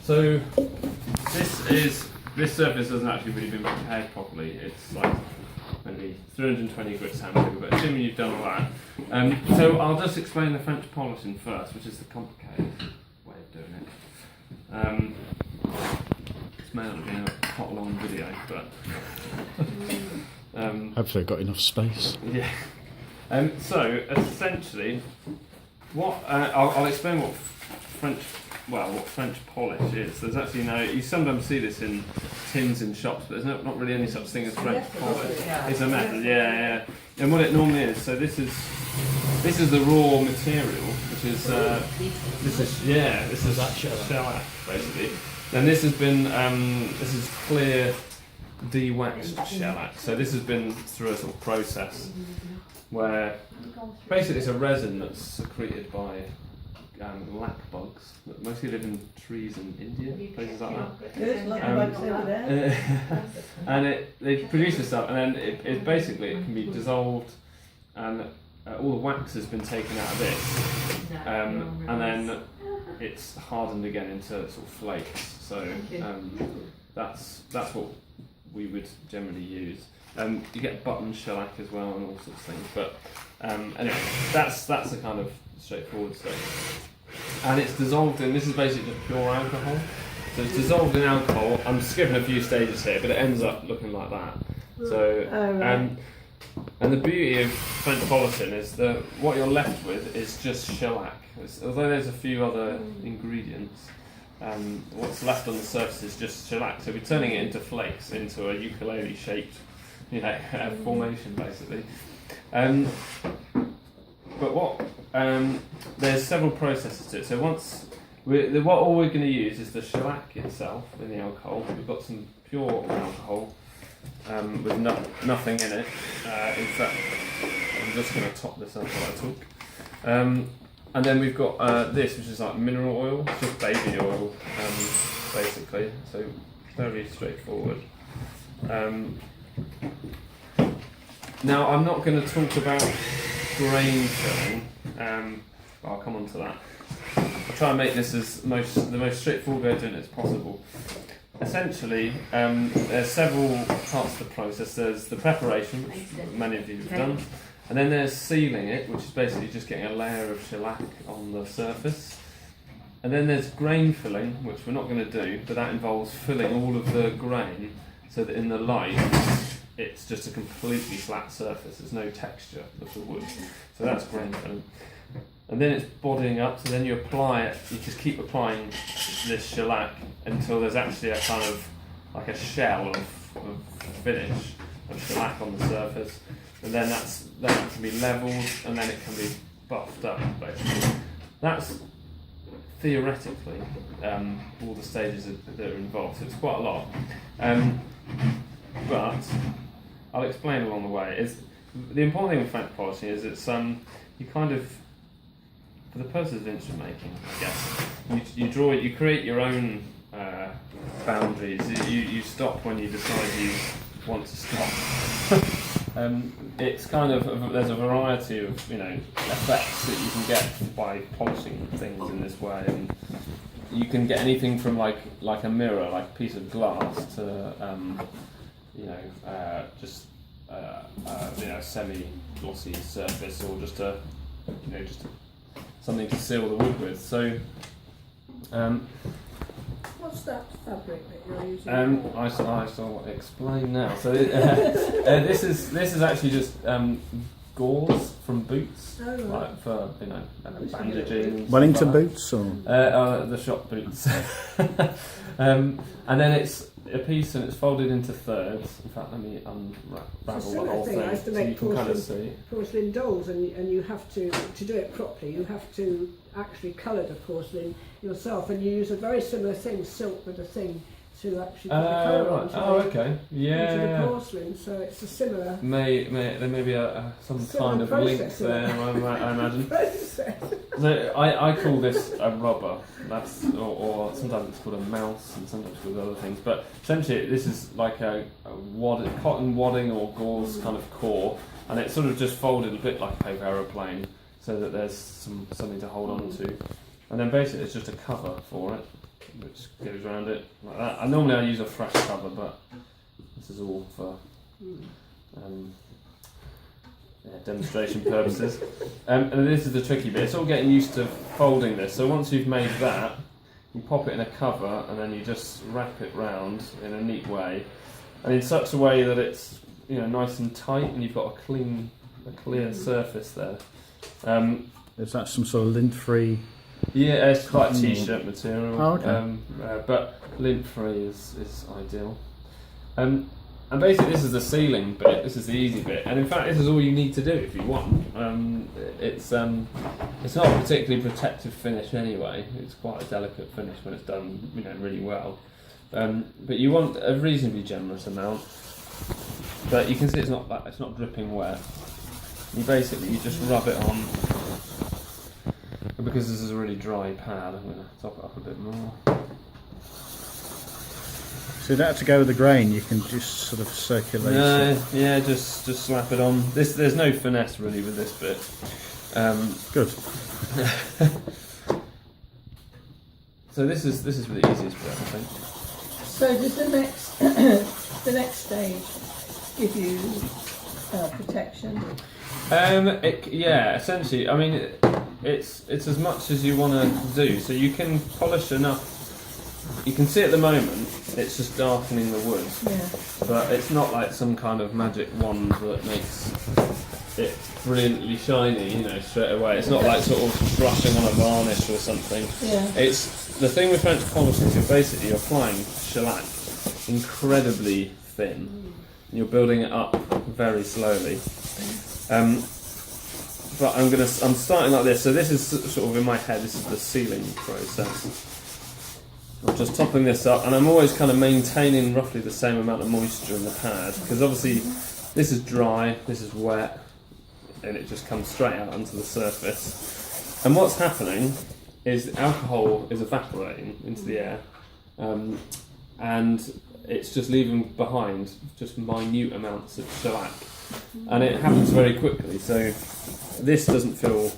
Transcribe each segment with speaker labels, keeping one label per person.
Speaker 1: So this surface hasn't actually really been prepared properly. It's like maybe 320 grit sandpaper, but assuming you've done all that. So I'll just explain the French polishing first, which is the complicated way of doing it. This may not have been a hot long video, but
Speaker 2: hopefully I've got enough space.
Speaker 1: Yeah. So essentially, I'll explain what French polish is. There's actually you sometimes see this in tins in shops, but there's not really any such thing as French polish. It's a method, yeah. And what it normally is, so this is the raw material, which is this is shellac basically. And this has been this is clear de-waxed shellac. So this has been through a sort of process where basically it's a resin that's secreted by lac bugs that mostly live in trees in India, places like that. And they produce this stuff, and then it basically it can be dissolved, and all the wax has been taken out of this, and then it's hardened again into sort of flakes. So that's what we would generally use. You get button shellac as well and all sorts of things, but anyway, that's the kind of straightforward stuff. And it's dissolved in, this is basically just pure alcohol. So it's dissolved in alcohol. I'm skipping a few stages here, but it ends up looking like that. So, and the beauty of French polishing is that what you're left with is just shellac. Although there's a few other ingredients, what's left on the surface is just shellac. So we're turning it into flakes, into a ukulele shaped, formation basically. But there's several processes to it. So all we're going to use is the shellac itself in the alcohol. We've got some pure alcohol with nothing in it. In fact, I'm just going to top this up while I talk. And then we've got this, which is like mineral oil, it's just baby oil, basically. So very straightforward. Now I'm not going to talk about grain filling. I'll come on to that. I'll try and make this the most straightforward way of doing it as possible. Essentially, there's several parts of the process. There's the preparation, which many of you have done, and then there's sealing it, which is basically just getting a layer of shellac on the surface. And then there's grain filling, which we're not going to do, but that involves filling all of the grain so that in the light it's just a completely flat surface. There's no texture of the wood. So that's grain filling. And then it's bodying up, so then you apply it, you just keep applying this shellac until there's actually a kind of like a shell of finish of shellac on the surface. And then that can be levelled, and then it can be buffed up basically. That's theoretically all the stages that are involved, so it's quite a lot. But I'll explain along the way. The important thing with French polishing is it's you kind of, for the purposes of instrument making, I guess, you create your own boundaries. You stop when you decide you want to stop. It's kind of, there's a variety of effects that you can get by polishing things in this way, and you can get anything from like a mirror, like a piece of glass, to just semi-glossy surface, or just something to seal the wood with. So,
Speaker 3: what's that fabric that you're using?
Speaker 1: I shall explain now. So this is actually just gauze from boots, like for bandaging.
Speaker 2: Wellington boots, or
Speaker 1: the shop boots. And then it's a piece, and it's folded into thirds. In fact, let me unravel the whole thing
Speaker 3: I used to
Speaker 1: so
Speaker 3: make
Speaker 1: you can kind of see.
Speaker 3: porcelain dolls, and you have to do it properly, you have to actually colour the porcelain yourself, and you use a very similar thing, silk with a thing, to actually put the colour on.
Speaker 1: Okay. Yeah.
Speaker 3: Into the porcelain, so it's a similar.
Speaker 1: There may be some kind of link there, I imagine. So I call this a rubber. Or sometimes it's called a mouse, and sometimes it's called other things. But essentially, this is like a cotton wadding or gauze kind of core, and it's sort of just folded a bit like a paper aeroplane, so that there's something to hold on to. and then basically it's just a cover for it, which goes around it like that. Normally I use a fresh cover, but this is all for demonstration purposes. And this is the tricky bit. It's all getting used to folding this. So once you've made that, you pop it in a cover and then you just wrap it round in a neat way, and in such a way that it's nice and tight, and you've got a clear surface there.
Speaker 2: Is that some sort of lint-free?
Speaker 1: Yeah, it's like t-shirt material.
Speaker 2: Oh, okay.
Speaker 1: But lint-free is ideal. And basically this is the sealing bit, this is the easy bit, and in fact this is all you need to do if you want. It's not a particularly protective finish anyway, it's quite a delicate finish when it's done really well. But you want a reasonably generous amount, but you can see it's not dripping wet. You just rub it on, and because this is a really dry pad, I'm going to top it up a bit more.
Speaker 2: So that to go with the grain, you can just sort of circulate it.
Speaker 1: Yeah, just slap it on. There's no finesse really with this bit.
Speaker 2: Good.
Speaker 1: So this is the easiest bit, I think.
Speaker 3: So does the next stage give you protection?
Speaker 1: Essentially. I mean, it's as much as you want to do. So you can polish enough. You can see at the moment it's just darkening the wood, but it's not like some kind of magic wand that makes it brilliantly shiny, straight away. It's not like sort of brushing on a varnish or something.
Speaker 3: Yeah.
Speaker 1: It's the thing with French polish is you're applying shellac incredibly thin. And you're building it up very slowly. But I'm starting like this. So this is sort of in my head. This is the sealing process. I'm just topping this up, and I'm always kind of maintaining roughly the same amount of moisture in the pad, because obviously this is dry, this is wet, and it just comes straight out onto the surface. And what's happening is the alcohol is evaporating into the air, and it's just leaving behind just minute amounts of shellac, and it happens very quickly. So this doesn't feel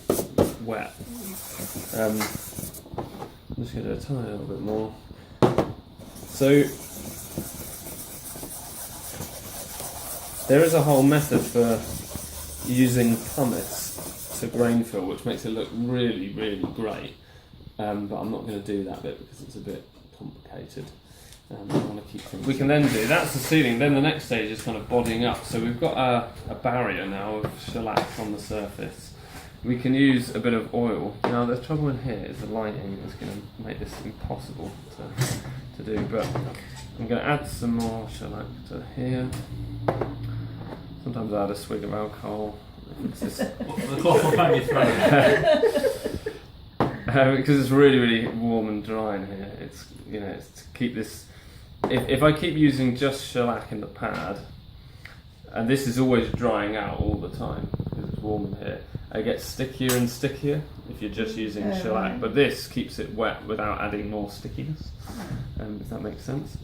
Speaker 1: wet. I'm just going to tie it a little bit more. So there is a whole method for using pumice to grain fill, which makes it look really, really great. But I'm not going to do that bit because it's a bit complicated. I want to keep things. We can then do that's the sealing. Then the next stage is kind of bodying up. So we've got a barrier now of shellac on the surface. We can use a bit of oil. Now the trouble in here is the lighting is going to make this impossible to do, but I'm going to add some more shellac to here. Sometimes I add a swig of alcohol. Because it's really, really warm and dry in here. It's it's to keep this. If I keep using just shellac in the pad, and this is always drying out all the time because it's warm in here, it gets stickier and stickier if you're just using shellac. Right. But this keeps it wet without adding more stickiness. If that makes sense.